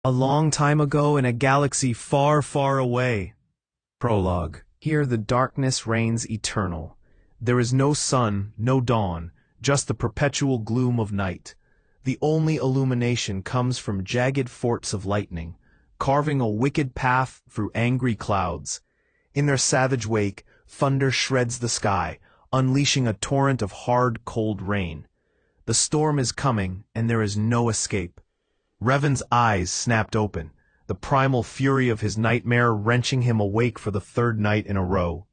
A long time ago in a galaxy far, far away. Prologue. Here the darkness reigns eternal. There is no sun, no dawn, just the perpetual gloom of night. The only illumination comes from jagged forts of lightning, carving a wicked path through angry clouds. In their savage wake, thunder shreds the sky, unleashing a torrent of hard, cold rain. The storm is coming, and there is no escape. Revan's eyes snapped open, the primal fury of his nightmare wrenching him awake for the third night in a row.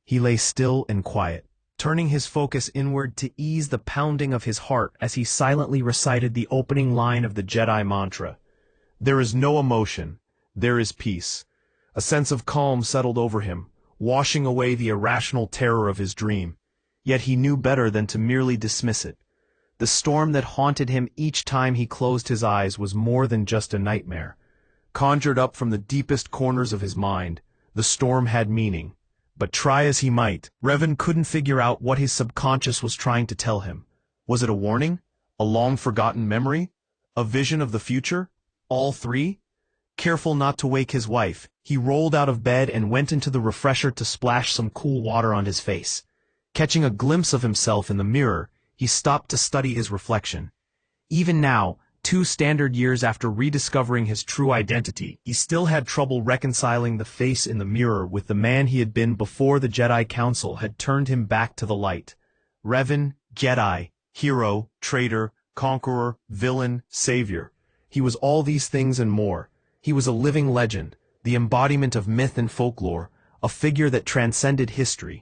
He lay still and quiet, turning his focus inward to ease the pounding of his heart as he silently recited the opening line of the Jedi mantra. There is no emotion, there is peace. A sense of calm settled over him, washing away the irrational terror of his dream. Yet he knew better than to merely dismiss it. The storm that haunted him each time he closed his eyes was more than just a nightmare. Conjured up from the deepest corners of his mind, the storm had meaning. But try as he might, Revan couldn't figure out what his subconscious was trying to tell him. Was it a warning? A long-forgotten memory? A vision of the future? All three? Careful not to wake his wife, he rolled out of bed and went into the refresher to splash some cool water on his face. Catching a glimpse of himself in the mirror, he stopped to study his reflection. Even now, 2 standard years after rediscovering his true identity, he still had trouble reconciling the face in the mirror with the man he had been before the Jedi Council had turned him back to the light. Revan, Jedi, hero, traitor, conqueror, villain, savior. He was all these things and more. He was a living legend, the embodiment of myth and folklore, a figure that transcended history.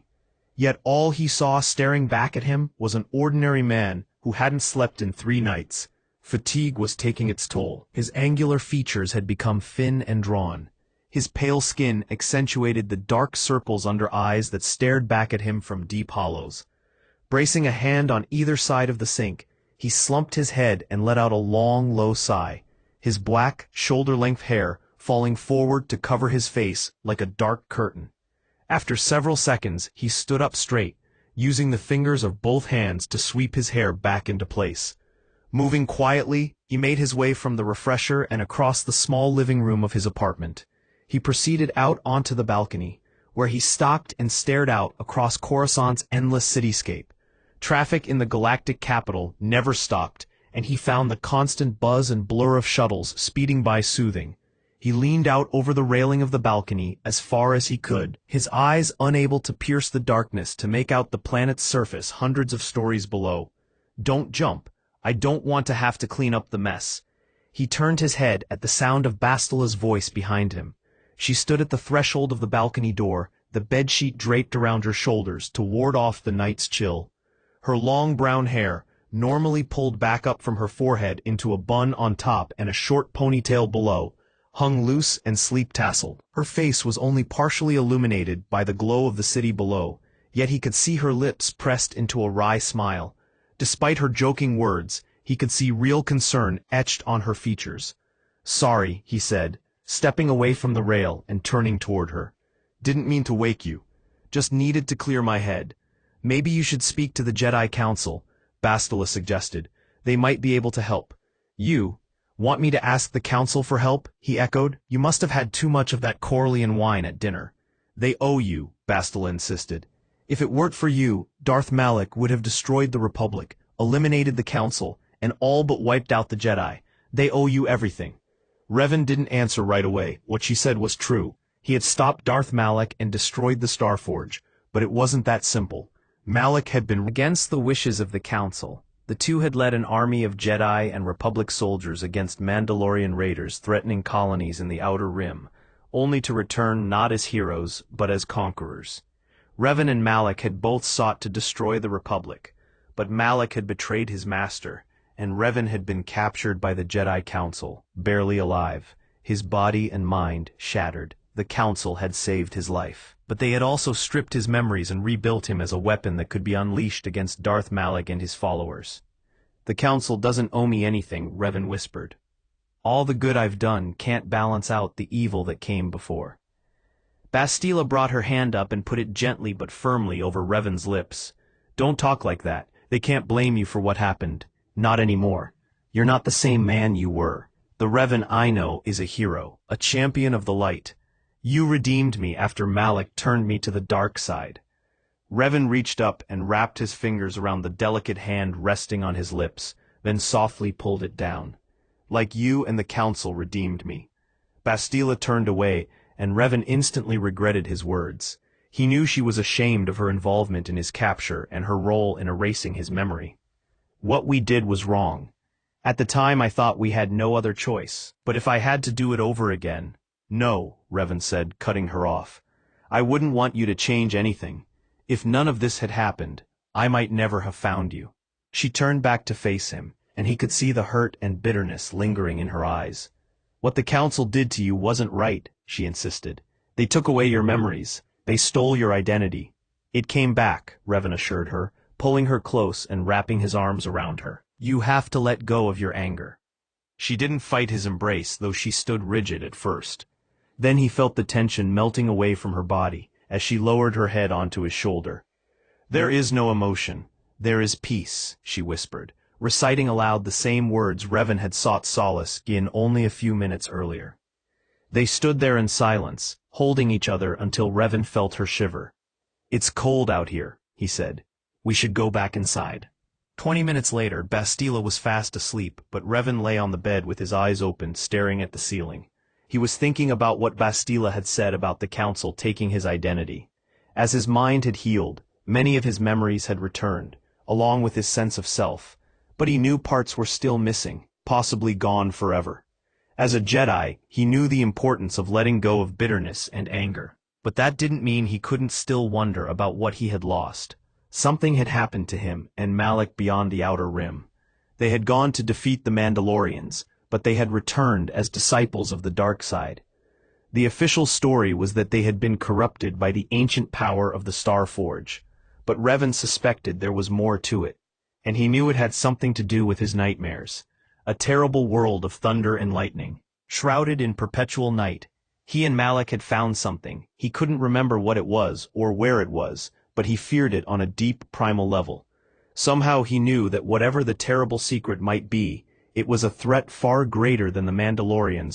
Yet all he saw staring back at him was an ordinary man who hadn't slept in 3 nights. Fatigue was taking its toll. His angular features had become thin and drawn. His pale skin accentuated the dark circles under eyes that stared back at him from deep hollows. Bracing a hand on either side of the sink, he slumped his head and let out a long, low sigh, his black, shoulder-length hair falling forward to cover his face like a dark curtain. After several seconds, he stood up straight, using the fingers of both hands to sweep his hair back into place. Moving quietly, he made his way from the refresher and across the small living room of his apartment. He proceeded out onto the balcony, where he stopped and stared out across Coruscant's endless cityscape. Traffic in the galactic capital never stopped, and he found the constant buzz and blur of shuttles speeding by soothing. He leaned out over the railing of the balcony as far as he could, his eyes unable to pierce the darkness to make out the planet's surface hundreds of stories below. "Don't jump. I don't want to have to clean up the mess." He turned his head at the sound of Bastila's voice behind him. She stood at the threshold of the balcony door, the bedsheet draped around her shoulders to ward off the night's chill. Her long brown hair, normally pulled back up from her forehead into a bun on top and a short ponytail below, hung loose and sleep-tasseled. Her face was only partially illuminated by the glow of the city below, yet he could see her lips pressed into a wry smile. Despite her joking words, he could see real concern etched on her features. "Sorry," he said, stepping away from the rail and turning toward her. "Didn't mean to wake you. Just needed to clear my head. Maybe you should speak to the Jedi Council," Bastila suggested. "They might be able to help." "You want me to ask the Council for help?" he echoed. "You must have had too much of that Corellian wine at dinner." "They owe you," Bastila insisted. "If it weren't for you, Darth Malak would have destroyed the Republic, eliminated the Council, and all but wiped out the Jedi. They owe you everything." Revan didn't answer right away. What she said was true. He had stopped Darth Malak and destroyed the Starforge, but it wasn't that simple. Malak had been against the wishes of the Council. The two had led an army of Jedi and Republic soldiers against Mandalorian raiders threatening colonies in the Outer Rim, only to return not as heroes, but as conquerors. Revan and Malak had both sought to destroy the Republic, but Malak had betrayed his master, and Revan had been captured by the Jedi Council, barely alive, his body and mind shattered. The Council had saved his life, but they had also stripped his memories and rebuilt him as a weapon that could be unleashed against Darth Malak and his followers. "The Council doesn't owe me anything," Revan whispered. "All the good I've done can't balance out the evil that came before." Bastila brought her hand up and put it gently but firmly over Revan's lips. "Don't talk like that. They can't blame you for what happened. Not anymore. You're not the same man you were. The Revan I know is a hero, a champion of the light. You redeemed me after Malak turned me to the dark side. Revan reached up and wrapped his fingers around the delicate hand resting on his lips, then softly pulled it down. Like you and the Council redeemed me. Bastila turned away, and Revan instantly regretted his words. He knew she was ashamed of her involvement in his capture and her role in erasing his memory. What we did was wrong. At the time I thought we had no other choice, but if I had to do it over again— No, Revan said, cutting her off. I wouldn't want you to change anything. If none of this had happened, I might never have found you. She turned back to face him, and he could see the hurt and bitterness lingering in her eyes. What the Council did to you wasn't right, she insisted. They took away your memories. They stole your identity. It came back, Revan assured her, pulling her close and wrapping his arms around her. You have to let go of your anger. She didn't fight his embrace, though she stood rigid at first. Then he felt the tension melting away from her body, as she lowered her head onto his shoulder. There is no emotion. There is peace, she whispered, reciting aloud the same words Revan had sought solace in only a few minutes earlier. They stood there in silence, holding each other until Revan felt her shiver. It's cold out here, he said. We should go back inside. 20 minutes later, Bastila was fast asleep, but Revan lay on the bed with his eyes open, staring at the ceiling. He was thinking about what Bastila had said about the Council taking his identity. As his mind had healed, many of his memories had returned, along with his sense of self, but he knew parts were still missing, possibly gone forever. As a Jedi, he knew the importance of letting go of bitterness and anger. But that didn't mean he couldn't still wonder about what he had lost. Something had happened to him and Malak beyond the Outer Rim. They had gone to defeat the Mandalorians, but they had returned as disciples of the dark side. The official story was that they had been corrupted by the ancient power of the Star Forge, but Revan suspected there was more to it, and he knew it had something to do with his nightmares. A terrible world of thunder and lightning, shrouded in perpetual night. He and Malak had found something. He couldn't remember what it was or where it was, but he feared it on a deep primal level. Somehow he knew that whatever the terrible secret might be, it was a threat far greater than the Mandalorians